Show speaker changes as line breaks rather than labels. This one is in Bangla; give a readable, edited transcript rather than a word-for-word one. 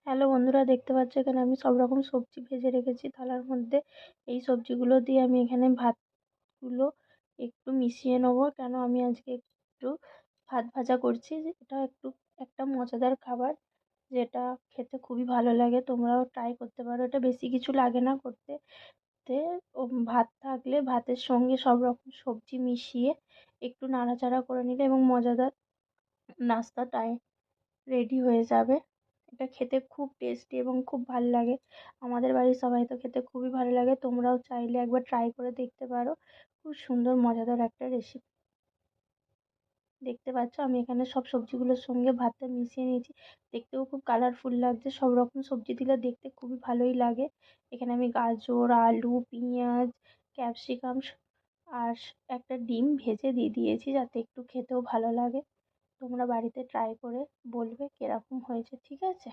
হ্যালো বন্ধুরা, দেখতে পাচ্ছ এখানে আমি সব রকম সবজি ভেজে রেখেছি থালার মধ্যে। এই সবজিগুলো দিয়ে আমি এখানে ভাতগুলো একটু মিশিয়ে নেবো, কেন আমি আজকে একটু ভাত ভাজা করছি। এটা একটু একটা মজাদার খাবার, যেটা খেতে খুবই ভালো লাগে। তোমরাও ট্রাই করতে পারো, এটা বেশি কিছু লাগে না করতে। তে ভাত থাকলে ভাতের সঙ্গে সব রকম সবজি মিশিয়ে একটু নাড়াচাড়া করে নিলে এবং মজাদার নাস্তাটাই রেডি হয়ে যাবে। এটা খেতে খুব টেস্টি এবং খুব ভাল লাগে। আমাদের বাড়ির সবাই তো খেতে খুবই ভালো লাগে। তোমরাও চাইলে একবার ট্রাই করে দেখতে পারো। খুব সুন্দর মজাদার একটা রেসিপি। দেখতে পাচ্ছ আমি এখানে সব সবজিগুলোর সঙ্গে ভাতটা মিশিয়ে নিয়েছি। দেখতেও খুব কালারফুল লাগছে। সব রকম সবজি দিলে দেখতে খুবই ভালোই লাগে। এখানে আমি গাজর, আলু, পেঁয়াজ, ক্যাপসিকাম আর একটা ডিম ভেজে দিয়ে দিয়েছি, যাতে একটু খেতেও ভালো লাগে। তোমরা বাড়িতে ট্রাই করে বলবে কিরকম হয়েছে, ঠিক আছে?